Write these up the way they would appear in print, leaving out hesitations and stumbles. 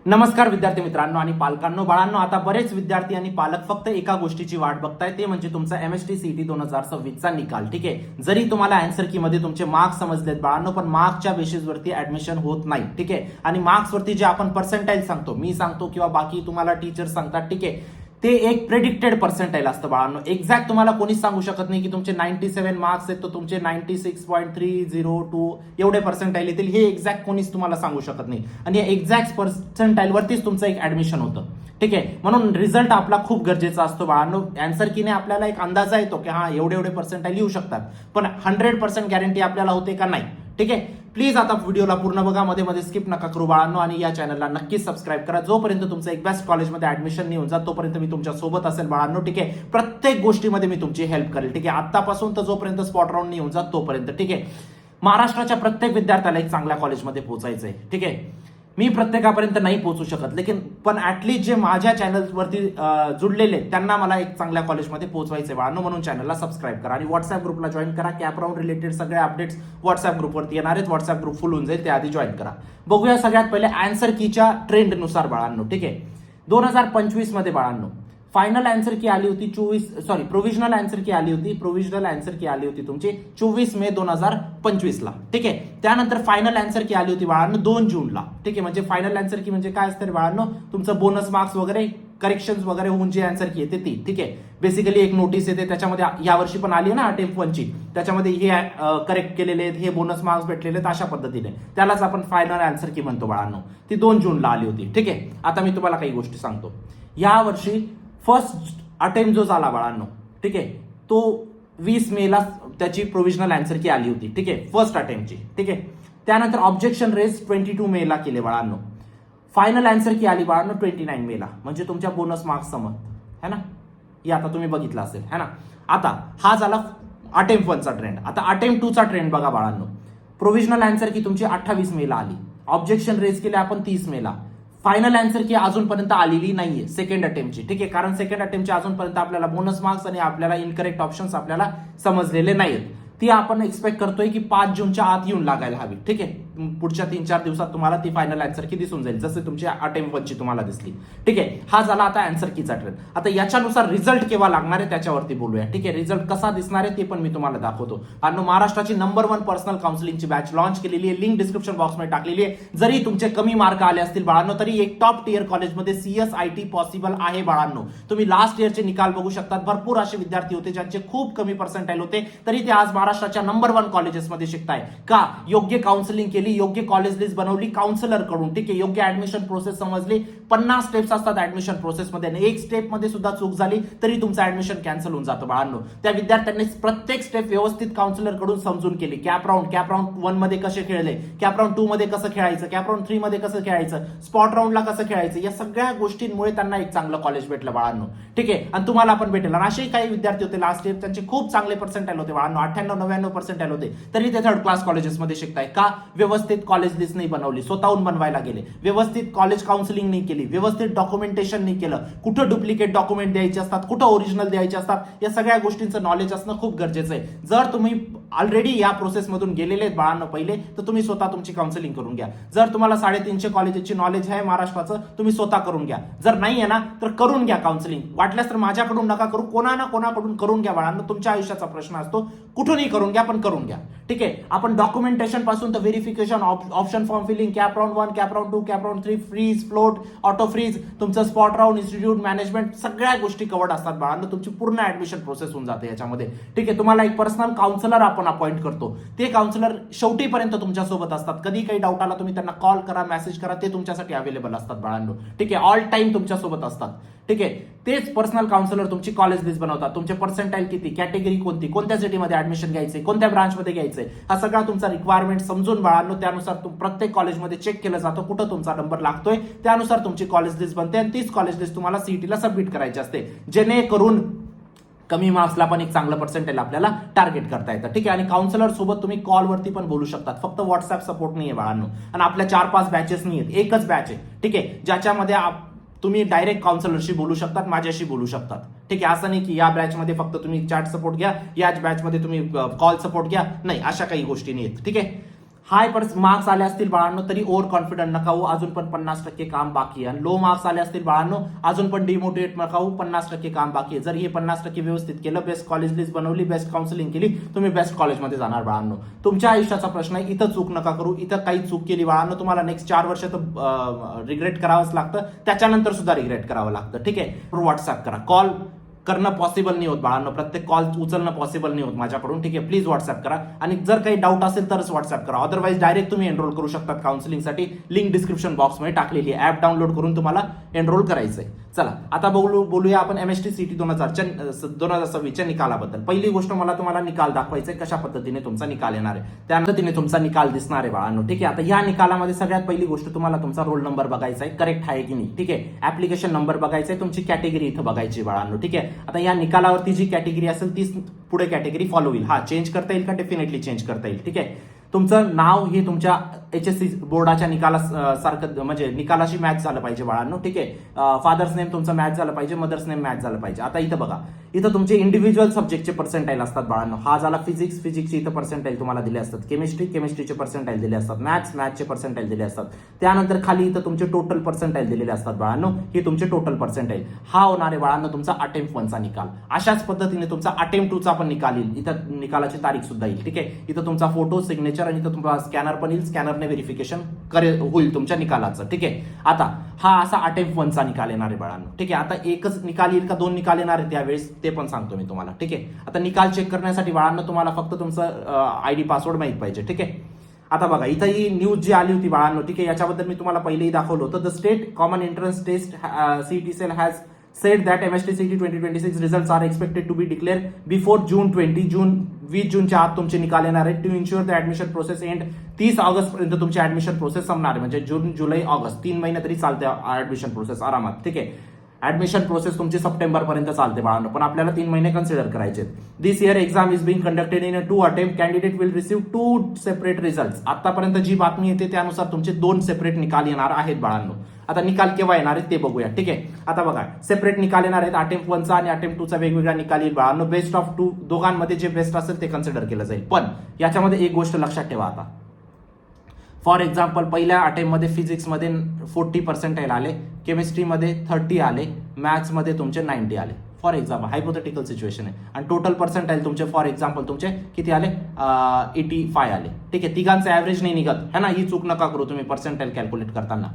नमस्कार विद्यार्थी मित्रांनो आणि पालकांनो, बाळांनो, आता बरेच विद्यार्थी आणि पालक फक्त एका गोष्टीची वाट बघताय, ते म्हणजे तुमचा एमएसटी सीईटी 2026 चा निकाल. ठीक आहे, जरी तुम्हाला आन्सर की मध्ये तुमचे मार्क्स समजलेत बाळांनो, पण मार्क्सच्या बेसिस वरती ऍडमिशन होत नाही. ठीक आहे, आणि मार्क्स वरती जे आपण पर्सेंटाइल सांगतो, मी सांगतो किंवा बाकी तुम्हाला टीचर सांगतात, ठीक आहे, ते एक प्रेडिक्टेड पर्सेंटाइल असतं बाळांनो. एक्झॅक्ट तुम्हाला कोणीच सांगू शकत नाही की तुमचे 97 मार्क्स आहेत तर तुमचे 96.302 एवढे पर्सेंटाइल येतील, हे एक्झॅक्ट कोणीच तुम्हाला सांगू शकत नाही. आणि एक्झॅक्ट पर्सेंटाइल वरतीच तुमचं एक ऍडमिशन होतं. ठीक आहे, म्हणून रिझल्ट आपला खूप गरजेचा असतो बाळांनो. आन्सर कीने आपल्याला एक अंदाजा येतो की हा एवढे एवढे पर्सेंटाइल येऊ शकतात, पण 100% गॅरंटी आपल्याला होते का नाही. ठीक आहे, प्लीज आता व्हिडिओला पूर्ण बघा, मध्ये मध्ये स्किप नका करू बाळांनो, आणि या चॅनलला नक्कीच सबस्क्राईब करा. जोपर्यंत तुमचं एक बेस्ट कॉलेजमध्ये ऍडमिशन नाही होऊन जात तोपर्यंत मी तुमच्या सोबत असेल बाळांनो. ठीक आहे, प्रत्येक गोष्टीमध्ये मी तुमची हेल्प करेल. ठीक आहे, आतापासून तर जोपर्यंत स्पॉट राऊंड नाही होऊन जात तोपर्यंत. ठीक आहे, महाराष्ट्राच्या प्रत्येक विद्यार्थ्याला एक चांगल्या कॉलेजमध्ये पोहोचायचंय. ठीक आहे, मी प्रत्येकापर्यंत नाही पोहोचू शकत, लेकिन पण ऍटलीस्ट जे माझ्या चॅनलवरती जुडलेले त्यांना मला एक चांगल्या कॉलेजमध्ये पोहोचवायचे बाळांनो. म्हणून चॅनलला सबस्क्राईब करा आणि व्हॉट्सअप ग्रुपला जॉईन करा. कॅप राऊंड रिलेटेड सगळे अपडेट्स व्हॉट्सअप ग्रुपवरती येणार आहेत. व्हॉट्सअप ग्रुप फुल होऊन जाईल, त्याआधी जॉईन करा. बघूया सगळ्यात पहिले आन्सर कीच्या ट्रेंडनुसार बाळांनो. ठीक आहे, 2025 मध्ये बाळांनो फायनल आन्सर की आली होती प्रोव्हिजनल आन्सर की आली होती. प्रोव्हिजनल आन्सर की आली होती तुमची 24 मे 2025 ला. ठीक आहे, त्यानंतर फायनल आन्सर की आली होती बाळांनो 2 जूनला. ठीक आहे, म्हणजे फायनल आन्सर की म्हणजे काय असतं बाळांनो, तुमचं बोनस मार्क्स वगैरे करेक्शन्स वगैरे होऊन जी आन्सर की येते ती. ठीक आहे, बेसिकली एक नोटीस येते, त्याच्यामध्ये या वर्षी पण आली ना अटेम्प्ट 1 ची, त्याच्यामध्ये हे करेक्ट केलेले आहेत, हे बोनस मार्क्स भेटलेले आहेत, अशा पद्धतीने त्यालाच आपण फायनल आन्सर की म्हणतो बाळांनो. ती 2 जूनला आली होती. ठीक आहे, आता मी तुम्हाला काही गोष्टी सांगतो. या वर्षी फर्स्ट अटेम्प्ट जो झाला बाळांनो, ठीक आहे, तो 20 मे ला त्याची प्रोव्हिजनल आन्सर की आली होती. ठीक आहे, फर्स्ट अटेम्प्टची. ठीक आहे, त्यानंतर ऑब्जेक्शन रेज 22 मे ला केले बाळांनो. फायनल आन्सर की आली बाळांनो 29 मे ला, म्हणजे तुमच्या बोनस मार्क्स समज है ना, हे आता तुम्ही बघितलं असेल है ना. आता हा झाला अटेम्प्ट 1 चा ट्रेंड. आता अटेम्प्ट 2 चा ट्रेंड बघा बाळांनो. प्रोव्हिजनल आन्सर की तुमची 28 मे ला आली. ऑब्जेक्शन रेज केले आपण 30 मे ला. फायनल आन्सर की अजूनपर्यंत आलेली नाहीये सेकंड अटेम्प्टची. ठीक आहे, कारण सेकंड अटेम्प्टची अजूनपर्यंत आपल्याला बोनस मार्क्स आणि आपल्याला इनकरेक्ट ऑप्शन्स आपल्याला समजलेले नाहीत. ती आपण एक्सपेक्ट करतोय की 5 जूनच्या आत येऊन लागायला हवी. ठीक आहे, पुढच्या 3-4 दिवसात तुम्हाला ती फायनल आन्सर की दिसून जाईल, जसे तुमची अटेम्प्ट 1 ची तुम्हाला दिसली. ठीक आहे, हा झाला आता आन्सर कीचा ट्रेंड. आता याच्यानुसार रिझल्ट केव्हा लागणार आहे त्याच्यावरती बोलूया. ठीक आहे, रिझल्ट कसा दिसणार आहे ते पण मी तुम्हाला दाखवतो. आणि महाराष्ट्राची नंबर 1 पर्सनल काउन्सिलिंगची बॅच लॉन्च केलेली आहे, लिंक डिस्क्रिप्शन बॉक्समध्ये टाकलेली आहे. जरी तुमचे कमी मार्क आले असतील बाळांनो, तरी एक टॉप टियर कॉलेजमध्ये CSIT पॉसिबल आहे बाळांनो. तुम्ही लास्ट इयरचे निकाल बघू शकतात, भरपूर असे विद्यार्थी होते ज्यांचे खूप कमी पर्सेंटाइल होते, तरी ते आज महाराष्ट्राच्या नंबर 1 कॉलेजेसमध्ये शिकताय. का? योग्य काउन्सिलिंग केली, योग्य कॉलेज लिस्ट बनवली काउन्सिलर कडून. ठीक आहे, योग्य ऍडमिशन प्रोसेस समजली. 50 स्टेप्स असतात ऍडमिशन प्रोसेसमध्ये, एक स्टेप मध्ये सुद्धा चूक झाली तरी तुमचं ऍडमिशन कॅन्सल होऊन जातं बाळांनो. त्या विद्यार्थ्यांनी प्रत्येक स्टेप व्यवस्थित काउन्सिलर कडून समजून केली. कॅप राऊंड 1 मध्ये कसे खेळले, कॅप राऊंड 2 मध्ये कसं खेळायचं, कॅप राऊंड 3 मध्ये कसं खेळायचं, स्पॉट राऊंडला कसं खेळायचं, या सगळ्या गोष्टींमुळे त्यांना एक चांगलं कॉलेज भेटलं बाळांनो. ठीक आहे, आणि तुम्हाला पण भेटेल. आणि असे काही विद्यार्थी होते लास्ट इयर, त्यांचे खूप चांगले पर्सेंटाइल होते बाळांनो, 98-99 पर्सेंटाइल होते, तरी ते थर्ड क्लास कॉलेजेसमध्ये शिकताय. का? व्यवस्थित कॉलेज लिस्ट नाही बनवली, स्वतःहून बनवायला गेले, व्यवस्थित कॉलेज काउन्सिलिंग नाही केली, व्यवस्थित डॉक्युमेंटेशन नाही केलं, कुठं डुप्लिकेट डॉक्युमेंट द्यायचे असतात, कुठं ओरिजिनल द्यायचे असतात, या सगळ्या गोष्टींचं नॉलेज असणं खूप गरजेचं आहे. जर तुम्ही ऑलरेडी या प्रोसेसमधून गेलेले आहेत बाळांनो पहिले, तर तुम्ही स्वतः तुमची काउन्सिलिंग करून घ्या. जर तुम्हाला 350 कॉलेजची नॉलेज आहे महाराष्ट्राचं, तुम्ही स्वतः करून घ्या. जर नाही आहे ना, तर करून घ्या काउन्सिलिंग. वाटल्यास तर माझ्याकडून नका करू, कोणाकडून करून घ्या बाळांनो. तुमच्या आयुष्याचा प्रश्न असतो, कुठूनही करून घ्या, पण करून घ्या. ठीक आहे, आपण डॉक्युमेंटेशन पासून तर verification, option form filling, CAP round 1, CAP round 2, CAP round 3, freeze, float, auto freeze, तुमचं स्पॉट राऊंड, इन्स्टिट्यूट मॅनेजमेंट, सगळ्या गोष्टी कव्हर्ड असतात बाळांनो. तुमची पूर्ण ऍडमिशन प्रोसेस होऊन जाते याच्यामध्ये. ठीक आहे, तुम्हाला एक पर्सनल काउन्सिलर आपण अपॉइंट करतो. ते काउन्सिलर शेवटीपर्यंत तुमच्या सोबत असतात. कधी काही डाऊट आला तुम्ही त्यांना कॉल करा, मेसेज करा, ते तुमच्यासाठी अवेलेबल असतात बाळांनो. ठीक आहे, ऑल टाइम तुमच्या सोबत असतात. ठीक आहे, तेच पर्सनल काउन्सिलर तुमची कॉलेज लिस्ट बनवतात. तुमचे पर्सेंटाइल किती, कॅटेगरी कोणती, कोणत्या सिटीमध्ये ऍडमिशन घ्यायचे, कोणत्या ब्रांचमध्ये घ्यायचंय, हा सगळा तुमचा रिक्वायरमेंट समजून बाळांनो त्यानुसार प्रत्येक कॉलेजमध्ये चेक केलं जातं कुठं तुमचा नंबर लागतोय, त्यानुसार तुमची कॉलेज लिस्ट बनते आणि तीच कॉलेज लिस्ट तुम्हाला सीईटीला सबमिट करायची असते, जेणेकरून कमी मार्क्सला पण एक चांगलं पर्सेंटेज आपल्याला टार्गेट करता येतं. ठीक आहे, आणि काउन्सिलर सोबत तुम्ही कॉलवरती पण बोलू शकतात. फक्त व्हॉट्सअप सपोर्ट नाहीये बाळांनो, आणि आपल्या 4-5 बॅचेस नाही आहेत, एकच बॅच आहे. ठीक आहे, ज्याच्यामध्ये तुम्ही डायरेक्ट काउन्सिलरशी बोलू शकतात, माझ्याशी बोलू शकतात. ठीक आहे, असं नाही की या बॅचमध्ये फक्त तुम्ही चॅट सपोर्ट घ्या, याच बॅचमध्ये तुम्ही कॉल सपोर्ट घ्या, नाही, अशा काही गोष्टी नाही आहेत. ठीक आहे, हाय मार्क्स आले असतील बाळांनो तरी ओव्हर कॉन्फिडंट नका होऊ, अजून पण 50% काम बाकी आहे. आणि लो मार्क्स आले असतील बाळांनो अजून पण डिमोटिवेट नका होऊ, 50% काम बाकी आहे. जर हे 50% व्यवस्थित केलं, बेस्ट कॉलेज लिस्ट बनवली, बेस्ट काउन्सिलिंग केली, तुम्ही बेस्ट कॉलेजमध्ये जाणार बाळांनो. तुमच्या आयुष्याचा प्रश्न आहे, इथं चूक नका करू. इथं काही चूक केली बाळांनो तुम्हाला नेक्स्ट 4 वर्ष तर रिग्रेट करावंच लागतं, त्याच्यानंतर सुद्धा रिग्रेट करावं लागतं. ठीक आहे, व्हॉट्सअप करा. कॉल करणं पॉसिबल नाही होत बाळांनो, प्रत्येक कॉल उचलणं पॉसिबल नाही होत माझ्याकडून. ठीक आहे, प्लीज व्हॉट्सअप करा. आणि जर काही डाऊट असेल तरच व्हॉट्सअप करा, अदरवाईज डायरेक्ट तुम्ही एनरोल करू शकतात काउन्सिलिंगसाठी. लिंक डिस्क्रिप्शन बॉक्समध्ये टाकलेली आहे, ऍप डाउनलोड करून तुम्हाला एनरोल करायचंय. चला आता बोलूया आपण MST CET 2026च्या निकालाबद्दल. पहिली गोष्ट, मला तुम्हाला निकाल दाखवायचा आहे, कशा पद्धतीने तुमचा निकाल येणार आहे, त्या पद्धतीने तुमचा निकाल दिसणार आहे बाळांनो. ठीक आहे, आता या निकालामध्ये सगळ्यात पहिली गोष्ट तुम्हाला तुमचा रोल नंबर बघायचा आहे, करेक्ट आहे की नाही. ठीक आहे, ऍप्लिकेशन नंबर बघायचा आहे, तुमची कॅटेगरी इथं बघायची बाळांनो. ठीक आहे, आता या निकालावरती जी कॅटेगरी असेल तीच पुढे कॅटेगरी फॉलो होईल. हा चेंज करता येईल का? डेफिनेटली चेंज करता येईल. ठीक आहे, तुमचं नाव हे तुमच्या HSC बोर्डाच्या निकाला सारखं म्हणजे निकालाशी मॅच झालं पाहिजे बाळांनो. ठीक आहे, फादर्स नेम तुमचं मॅच झालं पाहिजे, मदर्स नेम मॅच झालं पाहिजे. आता इथं बघा, इथं तुमचे इंडिव्हिज्युअल सब्जेक्टचे पर्सेंटाईल असतात बाळांनो. हा झाला फिजिक्सचे इथं पर्सेंटाईल तुम्हाला दिले असतात, केमिस्ट्रीचे पर्सेंटाईल दिले असतात, मॅथ्सचे पर्सेंटाईल दिले असतात. त्यानंतर खाली इथं तुमचे टोटल पर्सेंटाईल दिलेले असतात बाळांनो, हे तुमचे टोटल पर्सेंटाईल. हा होणार आहे बाळांनो तुमचा अटेम्प्ट 1चा निकाल. अशाच पद्धतीने तुमचा अटेम्प्ट 2चा पण निकाल येईल, इथं निकालाची तारीख सुद्धा येईल. ठीक आहे, इथं तुमचा फोटो, सिग्नेचर आणि इथं तुमचा स्कॅनर पण येईल, स्कॅनरने व्हेरिफिकेशन होईल तुमच्या निकालाचं. ठीक आहे, आता हा असा अटेम्प्ट 1चा निकाल येणार आहे बाळांनो. ठीक आहे, आता एकच निकाल येईल का 2 निकाल येणार आहे त्यावेळेस ते पण सांगतो मी तुम्हाला. ठीक आहे, आता निकाल चेक करण्यासाठी बाळांनो तुम्हाला फक्त तुमचं ID पासवर्ड माहित पाहिजे. ठीक आहे, आता बघा इथं ही न्यूज जी आली होती बाळांनो. ठीक आहे, याच्याबद्दल मी तुम्हाला पहिलेही दाखवलं होतं. The state common entrance test CET cell has said that MST CET 2026 results are expected to be declared before June 20 जूनच्या आत तुमचे निकाल येणार आहेत. To ensure the admission process end 30 August पर्यंत तुमची ऍडमिशन प्रोसेस संपणार आहे. म्हणजे जून, जुलै, ऑगस्ट 3 महिने तरी चालते ऍडमिशन प्रोसेस आरामात. ठीक आहे, ऍडमिशन प्रोसेस तुमची सप्टेंबर पर्यंत चालते बाळांनो, पण आपल्याला 3 महिने कन्सिडर करायचे. This year exam is being conducted in 2 attempt. Candidate will receive 2 separate result. आतापर्यंत जी बातमी येते त्यानुसार तुमचे 2 सेपरेट निकाल येणार आहेत बाळांनो. आता निकाल केव्हा येणार आहेत ते बघूया. ठीक आहे, आता बघा सेपरेट निकाल येणार आहेत. अटेम्प्ट 1चा आणि अटेम्प्ट 2चा वेगवेगळा निकाल येईल बाळांनो. बेस्ट ऑफ 2 दोघांमध्ये जे बेस्ट असेल ते कन्सिडर केलं जाईल. पण याच्यामध्ये एक गोष्ट लक्षात ठेवा. आता फॉर एक्झाम्पल पहिल्या अटेम्प्टमध्ये फिजिक्समध्ये 40 पर्सेंटाईल आले, केमिस्ट्रीमध्ये 30 आले, मॅथ्समध्ये तुमचे 90 आले. फॉर एक्झाम्पल हायपोथेटिकल सिच्युएशन आहे. आणि टोटल पर्सेंटाईल तुमचे फॉर एक्झाम्पल तुमचे किती आले? 85 आले. ठीक आहे, तिघांचं ॲव्हरेज नाही निघत है ना, ही चूक नका करू तुम्ही पर्सेंटाईल कॅल्क्युलेट करताना.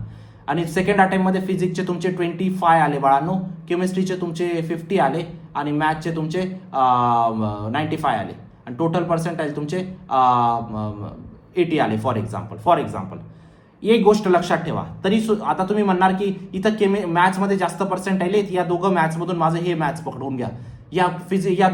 आणि सेकंड अटेम्प्टमध्ये फिजिक्सचे तुमचे 25 आले बाळांनो, केमिस्ट्रीचे तुमचे 50 आले आणि मॅथ्सचे तुमचे 95 आले आणि टोटल पर्सेंटाईल तुमचे 80 आले फॉर एक्झाम्पल. एक गोष्ट लक्षात ठेवा. तरी आता तुम्ही म्हणणार की इथं मॅथ्समध्ये जास्त पर्सेंटाईल आहेत, या दोघं मॅथ्समधून माझं हे मॅथ्स पकडून घ्या, या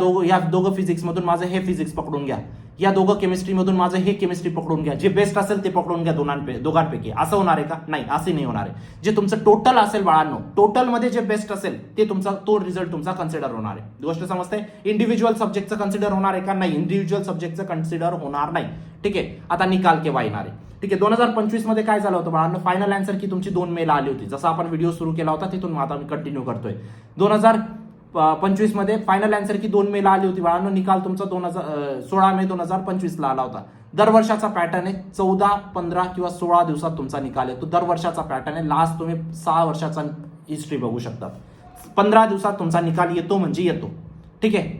दोघं फिजिक्समधून माझं हे फिजिक्स पकडून घ्या, या दोघं केमिस्ट्रीमधून माझं हे केमिस्ट्री पकडून घ्या. जे बेस्ट असेल ते पकडून घ्या दोघांपैकी. असं होणार आहे का? नाही, असे नाही होणार आहे. जे तुमचं टोटल असेल बाळांनो, टोटलमध्ये जे बेस्ट असेल ते तो रिझल्ट तुमचा कन्सिडर होणार आहे. गोष्ट समजते? इंडिव्हिज्युअल सब्जेक्टचं कन्सिडर होणार आहे का? नाही, इंडिव्हिज्युअल सब्जेक्टचं कन्सिडर होणार नाही. ठीक आहे, आता निकाल केव्हा येणार आहे? ठीक आहे, 2025 मध्ये काय झालं होतं बाळांनो? फायनल आन्सर की तुमची 2 मेला आली होती. जसं आपण व्हिडिओ सुरू केला होता तिथून आता मी कंटिन्यू करतोय. 2025 मध्ये फायनल आन्सर की 2 मेला आली होती बाळांनो. निकाल तुमचा 16 मे 2025 ला आला होता. दरवर्षाचा पॅटर्न आहे, 14, 15 किंवा 16 दिवसात तुमचा निकाल येतो. दरवर्षाचा पॅटर्न आहे. लास्ट तुम्ही 6 वर्षाचा हिस्ट्री बघू शकता. 15 दिवसात तुमचा निकाल येतो म्हणजे येतो. ठीक आहे,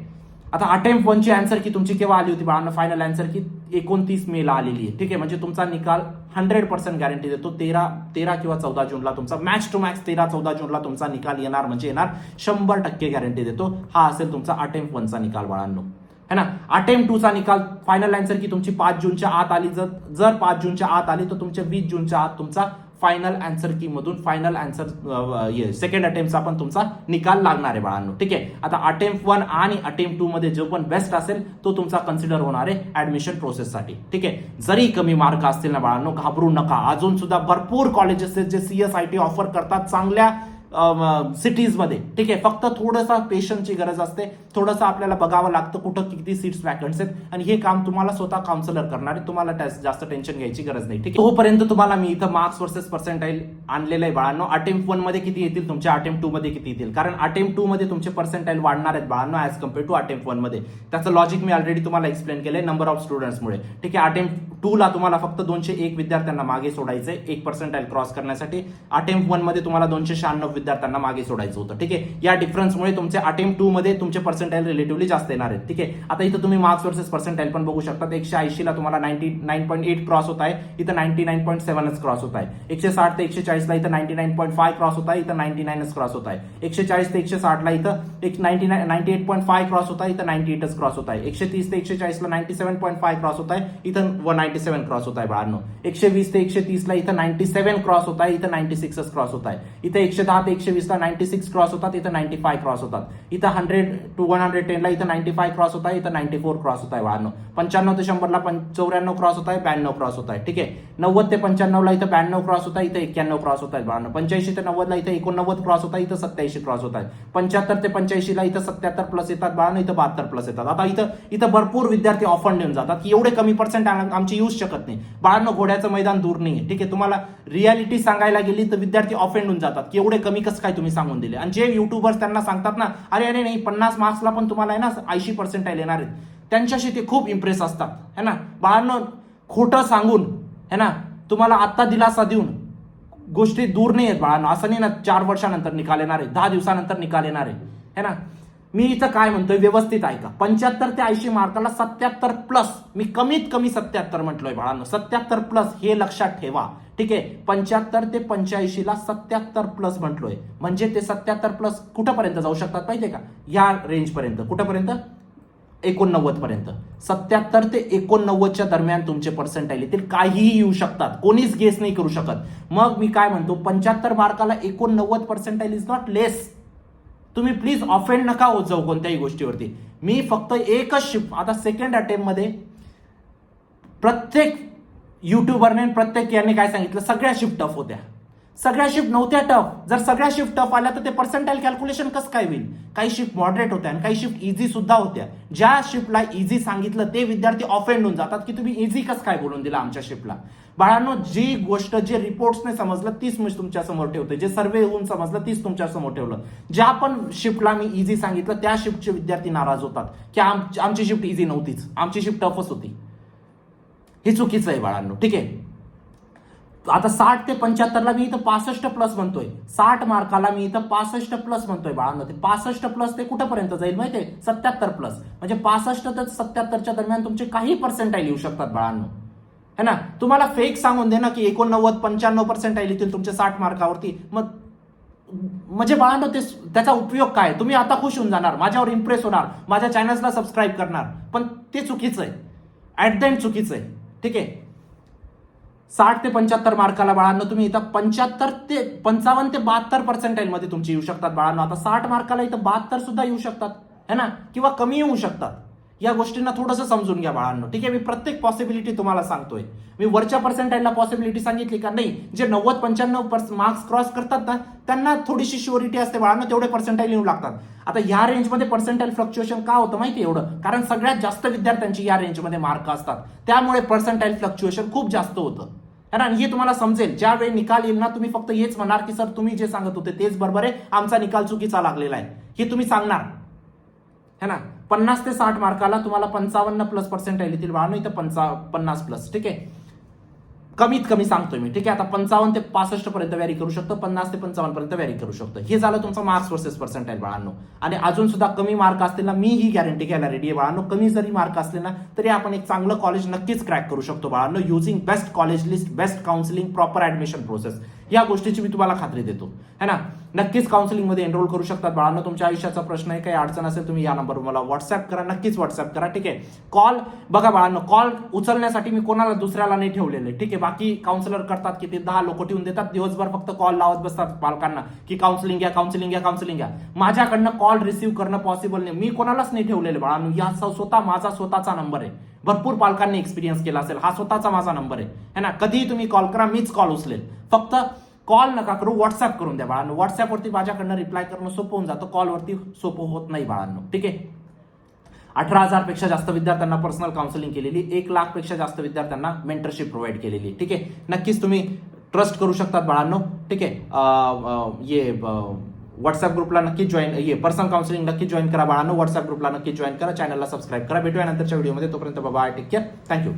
आता अटेम्प्ट 1ची आन्सर की तुमची केव्हा आली होती बाळांनो? फायनल आन्सर की 29 मेला आलेली आहे. ठीक आहे, म्हणजे तुमचा निकाल 100% गॅरंटी देतो. 13 किंवा 14 जूनला तुमचा मॅच टू मॅच 13-14 जूनला तुमचा निकाल येणार म्हणजे येणार. 100% गॅरंटी देतो. हा असेल तुमचा अटेम्प्ट 1चा निकाल बाळांनो, है ना. अटेम्प्ट 2चा निकाल फायनल आन्सर की तुमची 5 जूनच्या आत आली. जर 5 जूनच्या आत आली तर तुमच्या 20 जूनच्या आत तुमचा फायनल आन्सर की मधून फायनल आन्सर सेकंड अटेम्प्टचा पण तुमचा निकाल लागणार आहे बाळांनो. ठीक आहे, आता अटेम्प्ट 1 आणि अटेम्प्ट 2 मध्ये जो पण बेस्ट असेल तो तुमचा कन्सिडर होणार आहे ऍडमिशन प्रोसेससाठी. ठीक आहे, जरी कमी मार्क असतील ना बाळांनो, घाबरू नका. अजून सुद्धा भरपूर कॉलेजेस आहेत जे CSIT ऑफर करतात चांगल्या सिटीजमध्ये, ठीक आहे. फक्त थोडंसं पेशन्सची गरज असते, थोडंसं आपल्याला बघावं लागतं कुठं किती सीट्स वॅकन्स आहेत, आणि हे काम तुम्हाला स्वतः काउन्सिलर करणार आहे. तुम्हाला जास्त टेन्शन घ्यायची गरज नाही, ठीक आहे. तोपर्यंत तुम्हाला मी इथं मार्क्स वर्सेस पर्सेंटाईल आणलेलं आहे बाळांनो. अटेम्प्ट 1 मध्ये किती येतील तुमचे, अटेम्प्ट 2 मध्ये किती येतील, कारण अटेम्प्ट 2 मध्ये तुमचे पर्सेंटाईल वाढणार आहेत बाळांनो ऍज कम्पेअर टू अटेम्प्ट 1 मध्ये. त्याचं लॉजिक मी ऑलरेडी तुम्हाला एक्सप्लेन केलंय नंबर ऑफ स्टुडंट्समुळे, ठीक आहे. अटेम्प्ट 2 ला तुम्हाला फक्त 201 विद्यार्थ्यांना मागे सोडायचंय 1 पर्सेंटाईल क्रॉस करण्यासाठी. अटेम्प्ट 1 मध्ये तुम्हाला 296 विद्यार्थ्यांना मागे सोडायचं होतं, ठीक आहे. या डिफरन्समुळे तुमचे अटेम्प्ट 2 मध्ये तुमचे पर्सेंटाईल रिलेटिव्हली जास्त येणार आहेत, ठीक आहे. आता इथं तुम्ही मार्क्स वर्सेस पर्सेंटाईल पण बघू शकता. 180 ला तुम्हाला 99.8 क्रॉस होत आहे, इथं 99.7 क्रॉस होत आहे. 160 ते 140 ला इथं 99.5 क्रॉस होत आहे, इथं 99 क्रॉस होत आहे. 140 ते 160 ला इथं 98.5 क्रॉस होत आहे, इथं 98 क्रॉस होत आहे. 130 ते 140 ला 97.5 क्रॉस होत आहे, इथं 197 क्रॉस होत आहे बाळांनो. 120 ते 130 ला इथं 97 क्रॉस होत आहे, इथं 96 क्रॉस होत आहे. इथं 110 ते 120 ला 96 क्रॉस होतात, इथं 95 क्रॉस होतात. इथं 100 to 110 ला इथं 95 क्रॉस होत आहे, इथं 94 क्रॉस होत आहे बाळांनो. 95 ते 100 ला 94 क्रॉस होत आहे, 92 क्रॉस होत आहे, ठीक आहे. 90 ते 95 ला इथं 92 क्रॉस होत आहे, इथं 91 क्रॉस होत आहे बाळांनो. 85 ते 90 ला इथं 89 क्रॉस होत आहे, इथं 87 क्रॉस होत आहे. 75 ते 85 ला इथं 77 प्लस येतात बाळांनो, इथं 72 प्लस येतात. आता इथं भरपूर विद्यार्थी ऑफर देऊन जातात की एवढे कमी पर्सेंट आमचे येऊच शकत नाही बाळांनो. घोड्याचं मैदान दूर नाही, ठीक आहे. तुम्हाला रियालिटी सांगायला गेली तर विद्यार्थी ऑफेंड होऊन जातात की एवढे कमी कसं काय तुम्ही सांगून दिले. आणि जे युट्यूबर्स त्यांना सांगतात ना, अरे नाही 50 मार्क्सला पण तुम्हाला आहे ना 80 पर्सेंटाईल येणार आहेत, त्यांच्याशी ते खूप इम्प्रेस असतात, है ना बाळांनो. खोटं सांगून है ना तुम्हाला आता दिलासा देऊन गोष्टी दूर नाही आहेत बाळांनो. असं नाही ना 4 वर्षानंतर निकाल येणार आहे, 10 दिवसानंतर निकाल येणार आहे ना. मी इथं काय म्हणतोय व्यवस्थित ऐका. 75 ते 80 मार्काला 77 प्लस, मी कमीत कमी 77 म्हटलोय बाळांनो. 77 प्लस हे लक्षात ठेवा, ठीक आहे. 75 ते 85 ला 77 प्लस म्हटलोय, म्हणजे ते 77 प्लस कुठपर्यंत जाऊ शकतात माहितीये का, या रेंज पर्यंत. कुठपर्यंत, 89 पर्यंत. 77 ते 89च्या दरम्यान तुमचे पर्सेंटाईल येतील, काहीही येऊ शकतात, कोणीच गेस नाही करू शकत. मग मी काय म्हणतो, 75 मार्काला 89 पर्सेंटाईल इज नॉट लेस. तुम्ही प्लीज ऑफेंड नका होत जाऊ कोणत्याही गोष्टीवरती. मी फक्त एकच शिफ्ट, आता सेकंड अटेम्प्ट मध्ये प्रत्येक युट्यूबरने प्रत्येक याने काय सांगितलं, सगळ्या शिफ्ट टफ होत्या. सगळ्या शिफ्ट नव्हत्या टफ. जर सगळ्या शिफ्ट टफ आल्या तर ते पर्सेंटाईल कॅल्क्युलेशन कसं काय होईल. काही शिफ्ट मॉडरेट होत्या आणि काही शिफ्ट इझी सुद्धा होत्या. ज्या शिफ्टला इझी सांगितलं ते विद्यार्थी ऑफेंड होऊन जातात की तुम्ही इझी कसं काय बोलून दिला आमच्या शिफ्टला. बाळांनो, जी गोष्ट जे रिपोर्ट्सने समजलं तीच मी तुमच्या समोर ठेवते, जे सर्वे होऊन समजलं तीच तुमच्या समोर ठेवलं. ज्या पण शिफ्टला मी इझी सांगितलं त्या शिफ्टचे विद्यार्थी नाराज होतात की आमची शिफ्ट इझी नव्हतीच, आमची शिफ्ट टफच होती. हे चुकीचं आहे बाळांनो, ठीक आहे. आता 60 ते 75 ला मी इथं 65 प्लस म्हणतोय, 60 मार्काला मी इथं 65 प्लस म्हणतोय बाळांनो. ते 65 प्लस ते कुठपर्यंत जाईल माहितीये, 77 प्लस, म्हणजे 65 ते 77च्या दरम्यान तुमचे काही पर्सेंटाईल येऊ शकतात बाळांनो, है ना. तुम्हाला फेक सांगून दे ना की 89 95 पर्सेंटाईल येतील तुमचे 60 मार्कावरती, मग म्हणजे बाळांनो त्याचा उपयोग काय. तुम्ही आता खुश होऊन जाणार, माझ्यावर इम्प्रेस होणार, माझ्या चॅनल्सला सबस्क्राईब करणार, पण ते चुकीचं आहे, ऍट द एंड चुकीचं आहे, ठीक आहे. 60 ते 75 मार्काला बाळांनो तुम्ही इथं 55 ते 72 पर्सेंटाईल मध्ये तुमची येऊ शकतात बाळांनो. आता 60 मार्काला इथं 72 सुद्धा येऊ शकतात, है ना, किंवा कमी येऊ शकतात. या गोष्टींना थोडंसं समजून घ्या बाळांनो, ठीक आहे. मी प्रत्येक पॉसिबिलिटी तुम्हाला सांगतोय. मी वरच्या पर्सेंटाईलला पॉसिबिलिटी सांगितली का नाही, जे 90-95 मार्क्स क्रॉस करतात ना त्यांना थोडीशी शुअरिटी असते बाळांनो, तेवढे पर्सेंटाईल येऊ लागतात. आता या रेंजमध्ये पर्सेंटाईल फ्लक्च्युएशन का होतं माहिती एवढं, कारण सगळ्यात जास्त विद्यार्थ्यांची या रेंजमध्ये मार्क असतात, त्यामुळे पर्सेंटाईल फ्लक्च्युएशन खूप जास्त होतं, है ना. हे तुम्हाला समजेल ज्यावेळी निकाल येईल ना, तुम्ही फक्त हेच म्हणणार की सर तुम्ही जे सांगत होते तेच बरोबर आहे, आमचा निकाल चुकीचा लागलेला आहे, हे तुम्ही सांगणार, है ना. 50 ते 60 मार्काला तुम्हाला 55 प्लस पर्सेंटाईल येतील बाळांनो, इथं 50 प्लस, ठीक आहे. कमीत कमी सांगतोय मी, ठीक आहे. आता 55 ते 65 पर्यंत व्हॅरी करू शकतो, 50 ते 55 पर्यंत व्हॅरी करू शकतो. हे झालं तुमचं मार्क्स वर्सेस पर्सेंटाईल बाळांनो. आणि अजून सुद्धा कमी मार्क असतील ना, मी ही गॅरंटी घ्यायला रेडी आहे बाळांनो. कमी जरी मार्क असले ना तरी आपण एक चांगलं कॉलेज नक्कीच क्रॅक करू शकतो बाळांनो, using best college list, best counselling, proper admission process. या गोष्टीची मी तुम्हाला खात्री देतो, है ना. नक्कीच काउन्सिलिंग मध्ये एनरोल करू शकतात बाळांनो. तुमच्या आयुष्याचा प्रश्न आहे, काही अडचण असेल तुम्ही या नंबरवर मला व्हॉट्सअप करा, नक्कीच व्हॉट्सअप करा, ठीक आहे. कॉल बघा बाळांनो, कॉल उचलण्यासाठी मी कोणाला दुसऱ्याला नाही ठेवलेले, ठीक आहे. बाकी काउन्सिलर करतात की ते 10 लोक ठेवून देतात, दिवसभर फक्त कॉल लावत बसतात पालकांना की काउन्सिलिंग घ्या, काउन्सिलिंग घ्या, काउन्सिलिंग घ्या. माझ्याकडनं कॉल रिसीव्ह करणं पॉसिबल नाही, मी कोणालाच नाही ठेवलेले बाळांनो. या स्वतः माझा स्वतःचा नंबर आहे, भरपूर पालकांनी एक्सपिरियन्स केला असेल, हा स्वतःचा माझा नंबर आहे, है ना. कधीही तुम्ही कॉल करा, मीच कॉल उचलेल. फक्त कॉल नका करू, व्हॉट्सअप करून द्या बाळांनो. व्हॉट्सअपवरती माझ्याकडनं रिप्लाय करणं सोपं होऊन जातं, कॉलवरती सोपं होत नाही बाळांनो. ठीक आहे. 18,000 पेक्षा जास्त विद्यार्थ्यांना पर्सनल काउन्सिलिंग केलेली, 1,00,000 पेक्षा जास्त विद्यार्थ्यांना मेंटरशिप प्रोव्हाइड केलेली. ठीक आहे. नक्कीच तुम्ही ट्रस्ट करू शकतात बाळांनो. ठीक आहे. ये व्हॉट्सअप ग्रुपला नक्की जॉईन, ये पर्सनल काउन्सिलिंग नक्की जॉईन करा बाळांनो. व्हॉट्सअप ग्रुपला नक्की जॉईन करा, चॅनलला सबस्क्राईब करा. भेटूया नंतरच्या व्हिडिओमध्ये. तोपर्यंत बाय, टेक केअर, थँक्यू.